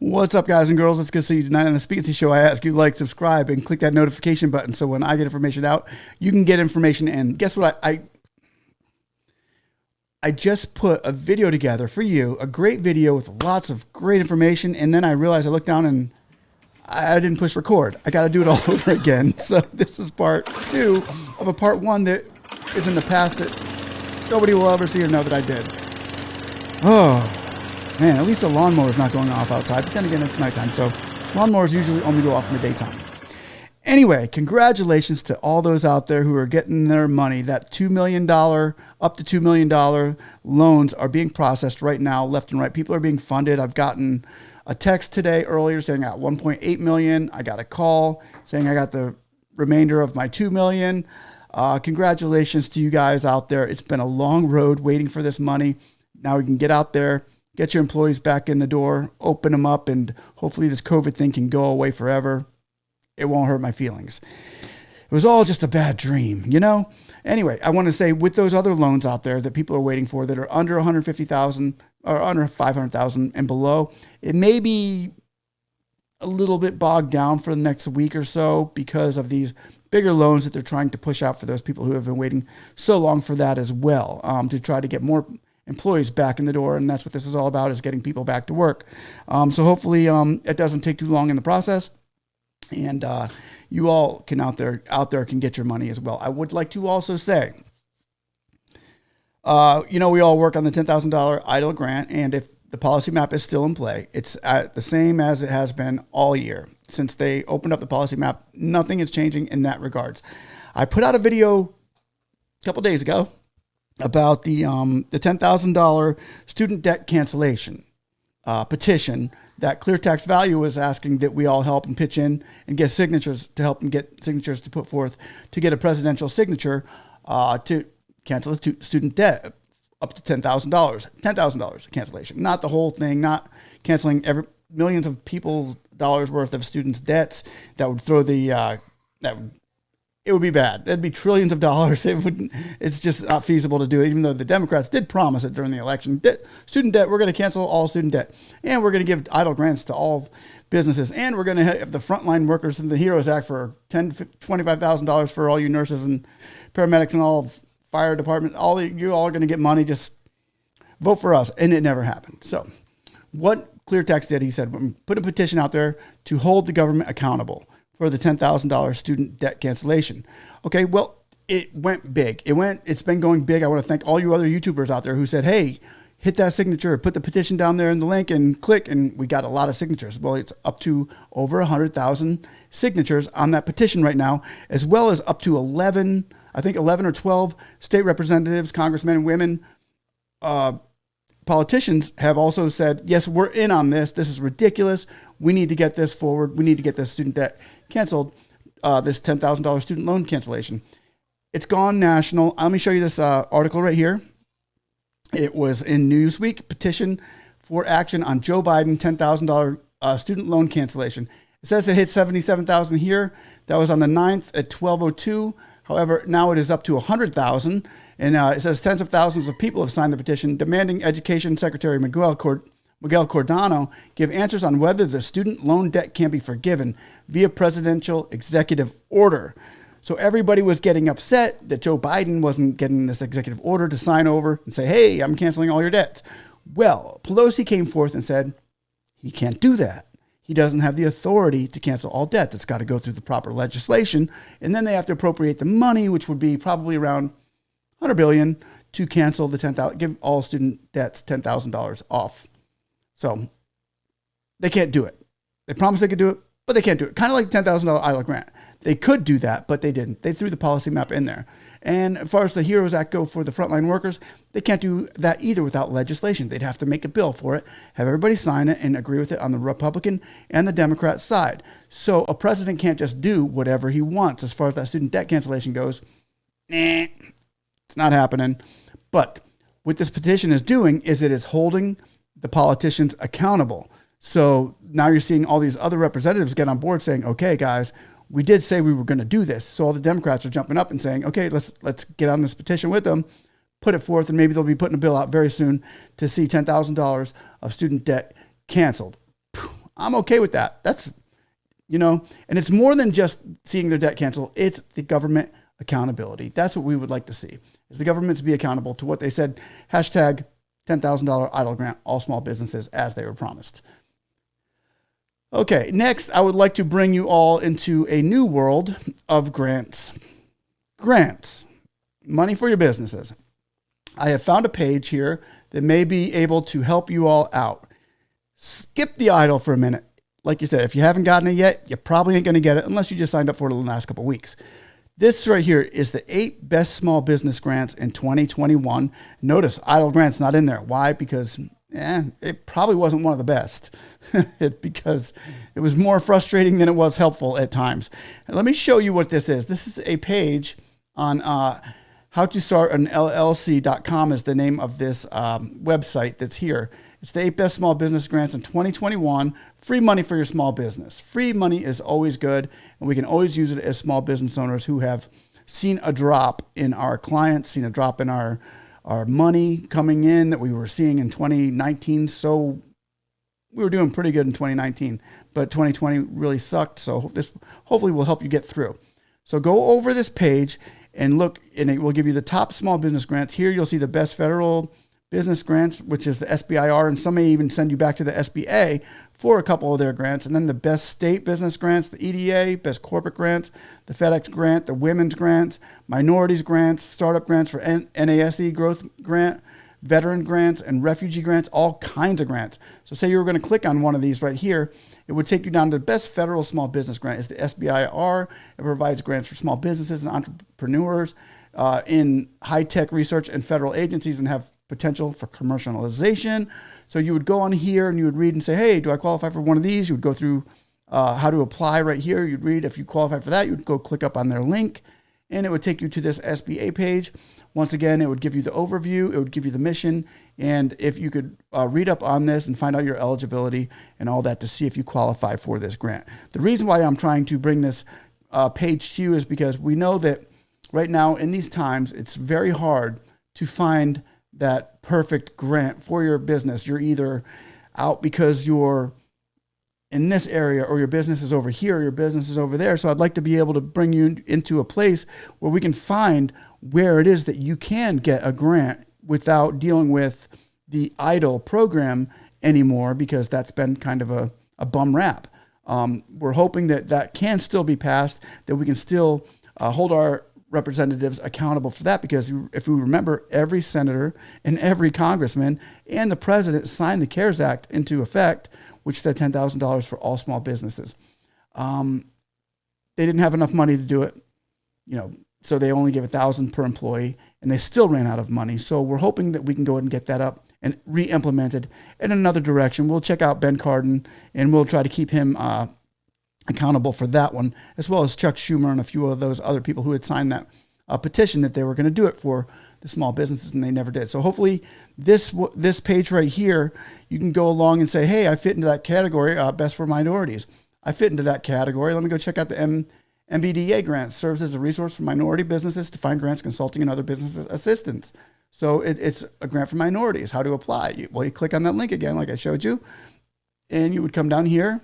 What's up, guys and girls? It's good to see you tonight on the Speak Show. I ask you to like, subscribe, and click that notification button so when I get information out, you can get information. And guess what? I just put a video together for you, a great video with lots of great information, and then I realized I looked down and I didn't push record. I got to do it all over again. So this is part 2 of a part 1 that is in the past that nobody will ever see or know that I did. Oh. Man, at least the lawnmower's not going off outside. But then again, it's nighttime, so lawnmowers usually only go off in the daytime. Anyway, congratulations to all those out there who are getting their money. That $2 million, up to $2 million loans are being processed right now, left and right. People are being funded. I've gotten a text today earlier saying I got 1.8 million. I got a call saying I got the remainder of my 2 million. Congratulations to you guys out there. It's been a long road waiting for this money. Now we can get out there, get your employees back in the door, open them up, and hopefully this COVID thing can go away forever. It won't hurt my feelings. It was all just a bad dream, you know? Anyway, I want to say with those other loans out there that people are waiting for that are under $150,000 or under $500,000 and below, it may be a little bit bogged down for the next week or so because of these bigger loans that they're trying to push out for those people who have been waiting so long for that as well, to try to get more employees back in the door, and that's what this is all about, is getting people back to work. So hopefully it doesn't take too long in the process, and you all can out there can get your money as well. I would like to also say, we all work on the $10,000 EIDL grant, and if the policy map is still in play, it's at the same as it has been all year. Since they opened up the policy map, nothing is changing in that regards. I put out a video a couple days ago about the $10,000 student debt cancellation petition that Cleartax Value is asking that we all help and pitch in and get signatures to help them get signatures to put forth to get a presidential signature to cancel the student debt up to $10,000. $10,000 cancellation, not the whole thing, not canceling millions of people's dollars worth of students' debts. That would throw it would be bad. It'd be trillions of dollars. It's just not feasible to do it, even though the Democrats did promise it during the election. Student debt, we're going to cancel all student debt. And we're going to give EIDL grants to all businesses. And we're going to have the frontline workers in the HEROES Act for $10,000, $25,000 for all you nurses and paramedics and all fire department. You all are going to get money. Just vote for us. And it never happened. So what Cleartax did, he said, put a petition out there to hold the government accountable for the $10,000 student debt cancellation. Okay, well, it went big. It's been going big. I want to thank all you other YouTubers out there who said, hey, hit that signature, put the petition down there in the link and click, and we got a lot of signatures. Well, it's up to over 100,000 signatures on that petition right now, as well as up to 11 or 12 state representatives, congressmen and women, politicians have also said, yes, we're in on this. This is ridiculous. We need to get this forward. We need to get this student debt canceled, this $10,000 student loan cancellation. It's gone national. Let me show you this article right here. It was in Newsweek, petition for action on Joe Biden $10,000 student loan cancellation. It says it hit 77,000 here. That was on the 9th at 12:02. However, now it is up to 100,000, and it says tens of thousands of people have signed the petition demanding Education Secretary Miguel Cordano give answers on whether the student loan debt can be forgiven via presidential executive order. So everybody was getting upset that Joe Biden wasn't getting this executive order to sign over and say, hey, I'm canceling all your debts. Well, Pelosi came forth and said he can't do that. He doesn't have the authority to cancel all debts. It's got to go through the proper legislation, and then they have to appropriate the money, which would be probably around $100 billion, to cancel the $10,000, give all student debts $10,000 off. So they can't do it. They promised they could do it, but they can't do it. Kind of like the $10,000 EIDL grant. They could do that, but they didn't. They threw the policy map in there. And as far as the HEROES Act go for the frontline workers, they can't do that either without legislation. They'd have to make a bill for it, have everybody sign it and agree with it on the Republican and the Democrat side. So a president can't just do whatever he wants as far as that student debt cancellation goes. It's not happening. But what this petition is doing is it is holding the politicians accountable. So now you're seeing all these other representatives get on board saying, okay, guys, we did say we were going to do this. So all the Democrats are jumping up and saying, okay, let's get on this petition with them, put it forth, and maybe they'll be putting a bill out very soon to see $10,000 of student debt canceled. I'm okay with that. That's, and it's more than just seeing their debt cancel. It's the government accountability. That's what we would like to see, is the government to be accountable to what they said. Hashtag $10,000 EIDL grant, all small businesses, as they were promised. Okay, next, I would like to bring you all into a new world of grants. Grants, money for your businesses. I have found a page here that may be able to help you all out. Skip the EIDL for a minute. Like you said, if you haven't gotten it yet, you probably ain't going to get it unless you just signed up for it in the last couple of weeks. This right here is the 8 best small business grants in 2021. Notice EIDL grants not in there. Why? Because it probably wasn't one of the best because it was more frustrating than it was helpful at times. And let me show you what this is. This is a page on how to start an LLC.com is the name of this website that's here. It's the 8 best small business grants in 2021. Free money for your small business. Free money is always good, and we can always use it as small business owners who have seen a drop in our clients, seen a drop in our money coming in that we were seeing in 2019. So we were doing pretty good in 2019, but 2020 really sucked. So this hopefully will help you get through. So go over this page and look, and it will give you the top small business grants. Here you'll see the best federal business grants, which is the SBIR, and some may even send you back to the SBA for a couple of their grants. And then the best state business grants, the EDA, best corporate grants, the FedEx grant, the women's grants, minorities grants, startup grants for NASE growth grant, veteran grants, and refugee grants, all kinds of grants. So say you were going to click on one of these right here, it would take you down to the best federal small business grant is the SBIR. It provides grants for small businesses and entrepreneurs in high-tech research and federal agencies and have potential for commercialization. So you would go on here and you would read and say, hey, do I qualify for one of these? You would go through how to apply right here. You'd read if you qualify for that, you'd go click up on their link and it would take you to this SBA page. Once again, it would give you the overview, it would give you the mission, and if you could read up on this and find out your eligibility and all that to see if you qualify for this grant. The reason why I'm trying to bring this page to you is because we know that right now in these times, it's very hard to find that perfect grant for your business. You're either out because you're in this area or your business is over here, or your business is over there. So I'd like to be able to bring you into a place where we can find where it is that you can get a grant without dealing with the EIDL program anymore, because that's been kind of a bum rap. We're hoping that that can still be passed, that we can still hold our representatives accountable for that, because if we remember, every senator and every congressman and the president signed the CARES Act into effect, which said $10,000 for all small businesses. They didn't have enough money to do it, so they only gave $1,000 per employee, and they still ran out of money. So we're hoping that we can go ahead and get that up and re-implemented in another direction. We'll check out Ben Cardin, and we'll try to keep him accountable for that one, as well as Chuck Schumer and a few of those other people who had signed that petition that they were going to do it for the small businesses, and they never did. So hopefully this page right here, you can go along and say, hey, I fit into that category, best for minorities. I fit into that category. Let me go check out the MBDA grant. Serves as a resource for minority businesses to find grants, consulting, and other business assistance. So it's a grant for minorities. How to apply? You click on that link again, like I showed you, and you would come down here,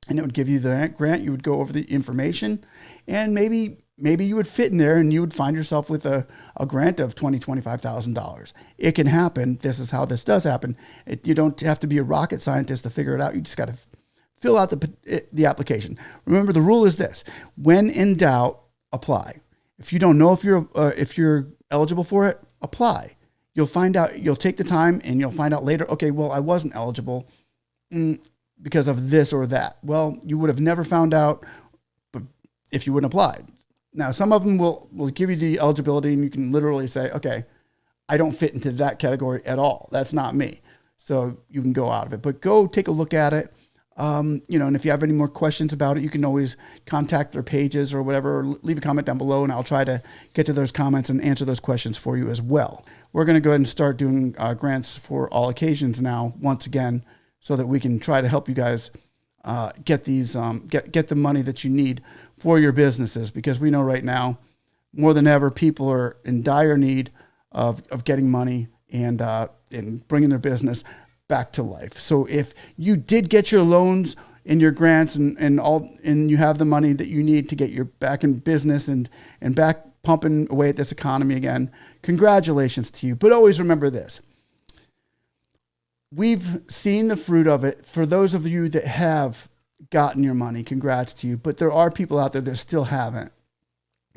and it would give you the grant. You would go over the information, and maybe you would fit in there, and you would find yourself with a grant of $20,000, $25,000. It can happen. This is how this does happen. You don't have to be a rocket scientist to figure it out. You just got to fill out the application. Remember, the rule is this: when in doubt, apply. If you don't know if you're eligible for it, apply. You'll find out. You'll take the time, and you'll find out later. Okay, well, I wasn't eligible because of this or that. Well, you would have never found out if you wouldn't apply. Now, some of them will give you the eligibility, and you can literally say, okay, I don't fit into that category at all. That's not me. So you can go out of it. But go take a look at it. And if you have any more questions about it, you can always contact their pages or whatever, or leave a comment down below, and I'll try to get to those comments and answer those questions for you as well. We're going to go ahead and start doing grants for all occasions now, once again, so that we can try to help you guys get these get the money that you need for your businesses, because we know right now more than ever people are in dire need of getting money and bringing their business back to life. So if you did get your loans in your grants and you have the money that you need to get your back in business and back pumping away at this economy again, congratulations to you. But always remember this. We've seen the fruit of it. For those of you that have gotten your money, congrats to you. But there are people out there that still haven't.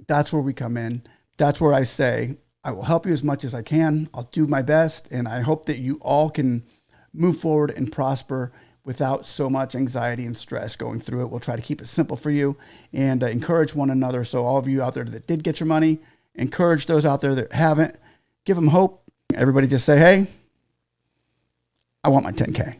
That's where we come in. That's where I say, I will help you as much as I can. I'll do my best. And I hope that you all can move forward and prosper without so much anxiety and stress going through it. We'll try to keep it simple for you and encourage one another. So all of you out there that did get your money, encourage those out there that haven't, give them hope. Everybody just say, hey, I want my 10K.